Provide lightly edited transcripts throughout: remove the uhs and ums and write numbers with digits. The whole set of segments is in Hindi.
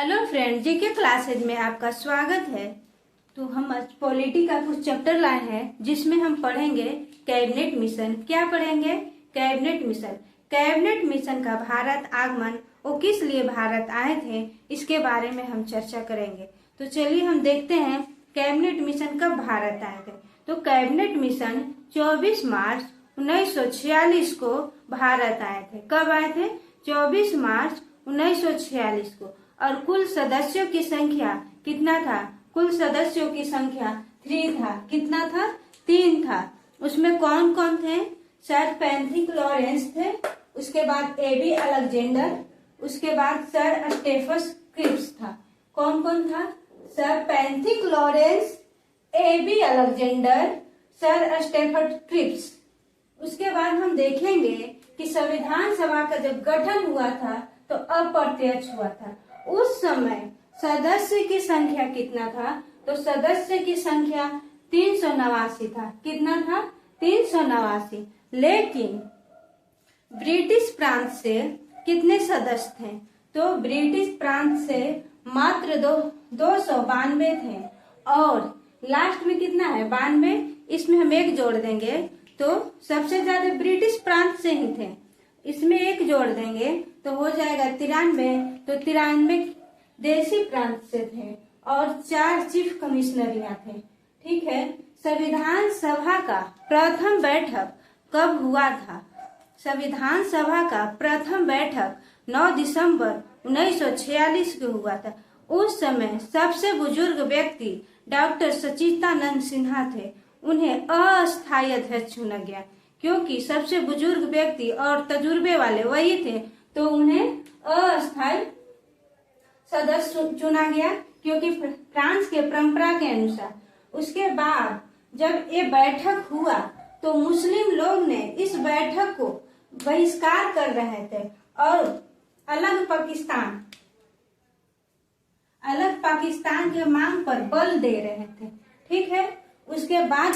हेलो फ्रेंड, जीके क्लासेज में आपका स्वागत है। तो हम आज पॉलिटी का कुछ चैप्टर लाए हैं जिसमें हम पढ़ेंगे कैबिनेट मिशन। क्या पढ़ेंगे? Cabinet mission. कैबिनेट मिशन का भारत आगमन, वो किस लिए भारत आए थे, इसके बारे में हम चर्चा करेंगे। तो चलिए हम देखते हैं कैबिनेट मिशन कब भारत आए थे। तो कैबिनेट मिशन 24 मार्च 1946 को भारत आए थे। कब आए थे? 24 मार्च 1946 को। और कुल सदस्यों की संख्या कितना था? कुल सदस्यों की संख्या 3 था। कितना था? 3 था। उसमें कौन कौन थे? सर पैंथिक लॉरेंस थे, उसके बाद एबी अलेक्जेंडर, उसके बाद सर स्टेफस क्रिप्स था। कौन कौन था? Sir Pethick Lawrence, AB Alexander, sir Stafford Cripps. उसके बाद हम देखेंगे कि संविधान सभा का जब गठन हुआ था तो अप्रत्यक्ष हुआ था। उस समय सदस्य की संख्या कितना था? तो सदस्य की संख्या 389 था। कितना था? 389। लेकिन ब्रिटिश प्रांत से कितने सदस्य थे? तो ब्रिटिश प्रांत से मात्र 292 थे। और लास्ट में कितना है? 92। इसमें हम एक जोड़ देंगे तो सबसे ज्यादा ब्रिटिश प्रांत से ही थे। इसमें एक जोड़ देंगे तो हो जाएगा 93। तो 93 देशी प्रांत से थे और 4 चीफ कमिश्नरियां थे। ठीक है। संविधान सभा का प्रथम बैठक कब हुआ था? संविधान सभा का प्रथम बैठक 9 दिसंबर 1946 को हुआ था। उस समय सबसे बुजुर्ग व्यक्ति डॉक्टर सच्चिदानंद सिन्हा थे। उन्हें अस्थायी अध्यक्ष चुना गया क्योंकि सबसे बुजुर्ग व्यक्ति और तजुर्बे वाले वही थे, तो उन्हें अस्थायी सदस्य चुना गया क्योंकि फ्रांस के परंपरा के अनुसार। उसके बाद जब ये बैठक हुआ तो मुस्लिम लोग ने इस बैठक को बहिष्कार कर रहे थे और अलग पाकिस्तान के मांग पर बल दे रहे थे। ठीक है। उसके बाद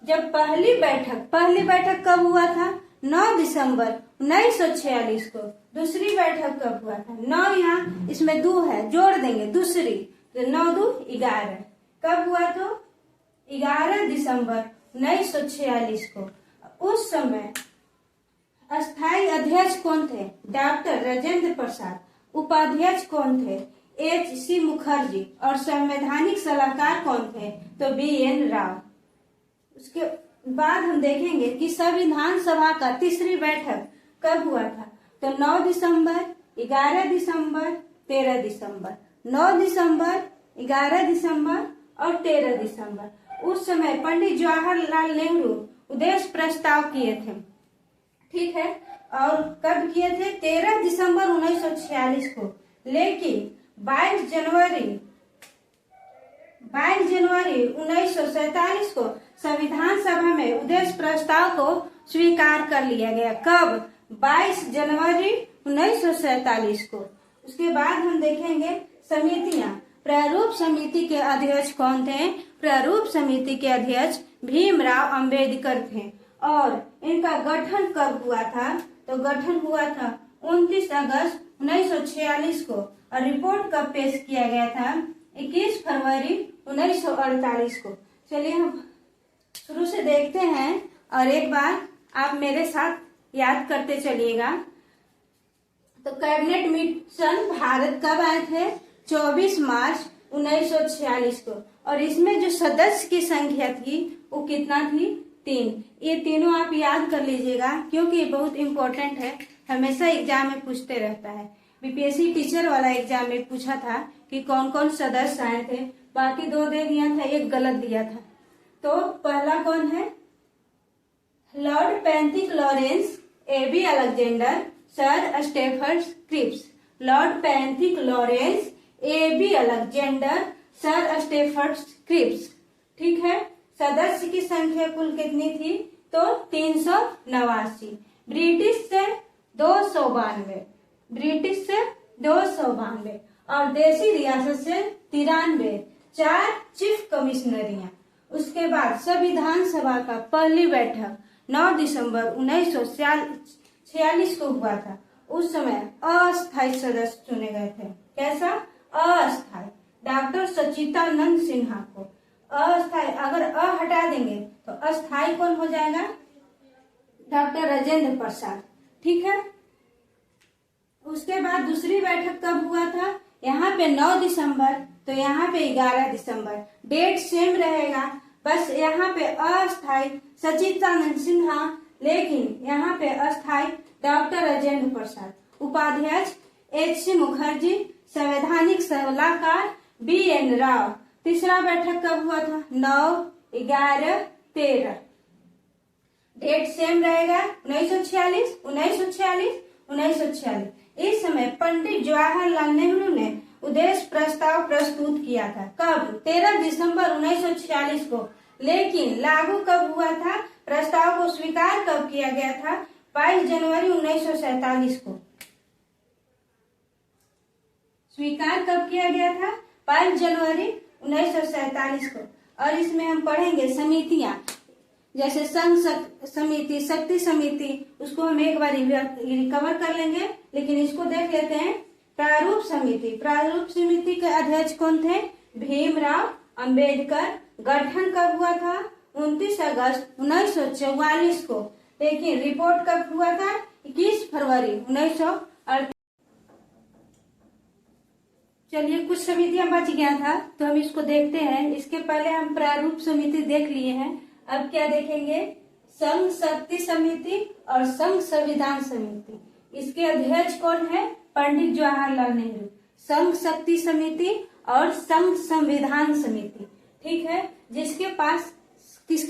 जब पहली बैठक कब हुआ था? 9 दिसंबर 1946 को। दूसरी बैठक कब हुआ था? 9 यहाँ इसमें 2 है, जोड़ देंगे दूसरी, तो 9 2 11। कब हुआ? तो 11 दिसंबर 1946 को। उस समय अस्थायी अध्यक्ष कौन थे? डॉक्टर राजेंद्र प्रसाद। उपाध्यक्ष कौन थे? H.C. मुखर्जी। और संवैधानिक सलाहकार कौन थे? तो B.N. राव। उसके बाद हम देखेंगे कि संविधान सभा का तीसरी बैठक कब हुआ था? तो 9 दिसंबर, 11 दिसंबर, 13 दिसंबर। 9 दिसंबर, 11 दिसंबर और 13 दिसंबर। उस समय पंडित जवाहरलाल नेहरू उद्देश्य प्रस्ताव किए थे। ठीक है। और कब किए थे? 13 दिसंबर 1946 को। लेकिन 22 जनवरी 1947 को संविधान सभा में उद्देश्य प्रस्ताव को स्वीकार कर लिया गया। कब? 22 जनवरी 1947 को। उसके बाद हम देखेंगे समितियां। प्रारूप समिति के अध्यक्ष कौन थे? प्रारूप समिति के अध्यक्ष भीमराव अंबेडकर थे। और इनका गठन कब हुआ था? तो गठन हुआ था 29 अगस्त 1946 को। और रिपोर्ट कब पेश किया गया था? 21 फरवरी 1948 को। चलिए हम शुरू से देखते हैं और एक बार आप मेरे साथ याद करते चलिएगा। तो कैबिनेट मिशन भारत कब आए थे? 24 मार्च 1946 को। और इसमें जो सदस्य की संख्या थी वो कितना थी? 3। ये तीनों आप याद कर लीजिएगा क्योंकि ये बहुत इंपॉर्टेंट है, हमेशा एग्जाम में पूछते रहता है। बीपीएससी टीचर वाला एग्जाम में पूछा था कि कौन कौन सदस्य आए थे, बाकी 2 दे दिया था, एक गलत दिया था। तो पहला कौन है? Lord Pethick Lawrence, AB Alexander, sir Stafford Cripps. Lord Pethick Lawrence, AB Alexander, sir Stafford Cripps. ठीक है। सदस्य की संख्या कुल कितनी थी? तो 389। ब्रिटिश से 292 और देशी रियासत से 93, 4 चीफ कमिश्नरियां। उसके बाद संविधान सभा का पहली बैठक 9 दिसंबर 1946 को हुआ था। उस समय अस्थायी सदस्य चुने गए थे। कैसा? अस्थायी डॉक्टर सच्चिदानंद सिन्हा को। अस्थायी, अगर अ हटा देंगे तो अस्थायी कौन हो जाएगा? डॉक्टर राजेंद्र प्रसाद। ठीक है। उसके बाद दूसरी बैठक कब हुआ था? यहाँ पे 9 दिसंबर, तो यहाँ पे 11 दिसंबर। डेट सेम रहेगा, बस यहाँ पे अस्थायी सच्चिदानंद सिन्हा, लेकिन यहाँ पे अस्थायी डॉक्टर राजेंद्र प्रसाद। उपाध्यक्ष HC मुखर्जी, संवैधानिक सलाहकार BN राव। तीसरा बैठक कब हुआ था? 9, 11, 13। डेट सेम रहेगा, 1946, 1946, 1946। इस समय पंडित जवाहरलाल नेहरू ने उद्देश्य प्रस्ताव प्रस्तुत किया था। कब? 13 दिसंबर 1946 को। लेकिन लागू कब हुआ था? प्रस्ताव को स्वीकार कब किया गया था? 22 जनवरी 1947 को। स्वीकार कब किया गया था? 22 जनवरी 1947 को। और इसमें हम पढ़ेंगे समितियां, जैसे संघ समिति, शक्ति समिति, उसको हम एक बार रिकवर कर लेंगे, लेकिन इसको देख लेते हैं। प्रारूप समिति, प्रारूप समिति के अध्यक्ष कौन थे? भीमराव अंबेडकर। गठन कब हुआ था? 29 अगस्त 1944 को। लेकिन रिपोर्ट कब हुआ था? 21 फरवरी 1938। चलिए, कुछ समितियां बच गया था तो हम इसको देखते हैं। इसके पहले हम प्रारूप समिति देख लिए हैं, अब क्या देखेंगे? संघ शक्ति समिति और संघ संविधान समिति। इसके अध्यक्ष कौन है? पंडित जवाहरलाल नेहरू। संघ शक्ति समिति और संघ संविधान समिति। ठीक है। किसके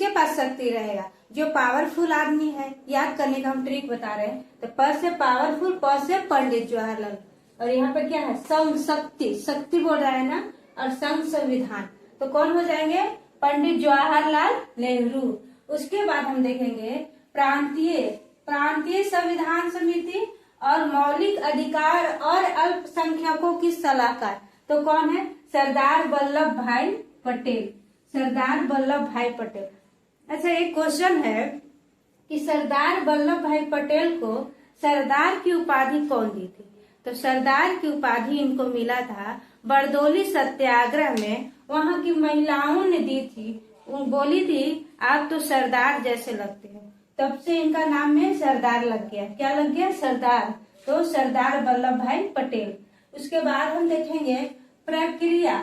पास शक्ति रहेगा? जो पावरफुल आदमी है। याद करने का हम ट्रिक बता रहे हैं। तो प से पावरफुल, प से पंडित जवाहरलाल, और यहाँ पे क्या है? संघ शक्ति, शक्ति बोल रहा है ना, और संघ संविधान, तो कौन हो जाएंगे? पंडित जवाहरलाल नेहरू। उसके बाद हम देखेंगे प्रांतीय संविधान समिति और मौलिक अधिकार और अल्पसंख्यकों की सलाहकार, तो कौन है? सरदार वल्लभ भाई पटेल। सरदार वल्लभ भाई पटेल। अच्छा, एक क्वेश्चन है कि सरदार वल्लभ भाई पटेल को सरदार की उपाधि कौन दी थी? तो सरदार की उपाधि इनको मिला था बरदौली सत्याग्रह में। वहां की महिलाओं ने दी थी, वो बोली थी आप तो सरदार जैसे लगते हो, तब से इनका नाम में सरदार लग गया। क्या लग गया? सरदार। तो सरदार वल्लभ भाई पटेल। उसके बाद हम देखेंगे प्रक्रिया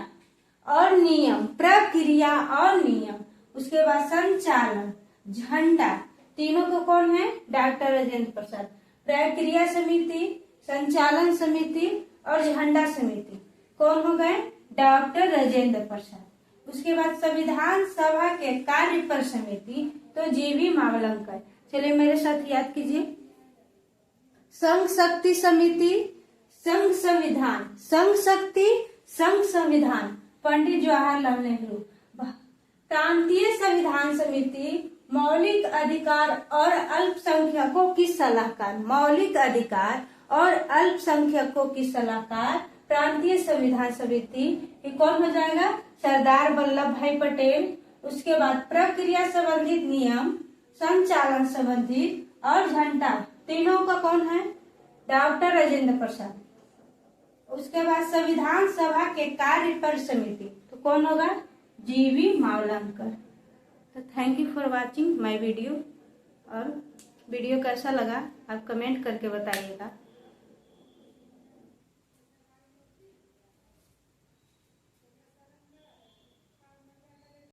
और नियम, प्रक्रिया और नियम। उसके बाद संचालन, झंडा, तीनों को कौन है? डॉक्टर राजेंद्र प्रसाद। प्रक्रिया समिति, संचालन समिति और झंडा समिति कौन हो गए? डॉक्टर राजेंद्र प्रसाद। उसके बाद संविधान सभा के कार्य पर समिति, तो जीवी मावलंकर। चलिए मेरे साथ याद कीजिए। संघ शक्ति समिति, संघ संविधान, संघ शक्ति, संघ संविधान, पंडित जवाहरलाल नेहरू। प्रांतीय संविधान समिति, मौलिक अधिकार और अल्पसंख्यकों की सलाहकार, मौलिक अधिकार और अल्पसंख्यकों की सलाहकार प्रांतीय संविधान समिति, ये कौन हो जाएगा? सरदार वल्लभ भाई पटेल। उसके बाद प्रक्रिया संबंधित नियम, संचालन संबंधित और झंडा, तीनों का कौन है? डॉक्टर राजेंद्र प्रसाद। उसके बाद संविधान सभा के कार्य पर समिति, तो कौन होगा? जीवी मावलंकर। तो thank you for watching my video. और वीडियो कैसा लगा आप कमेंट करके बताइएगा।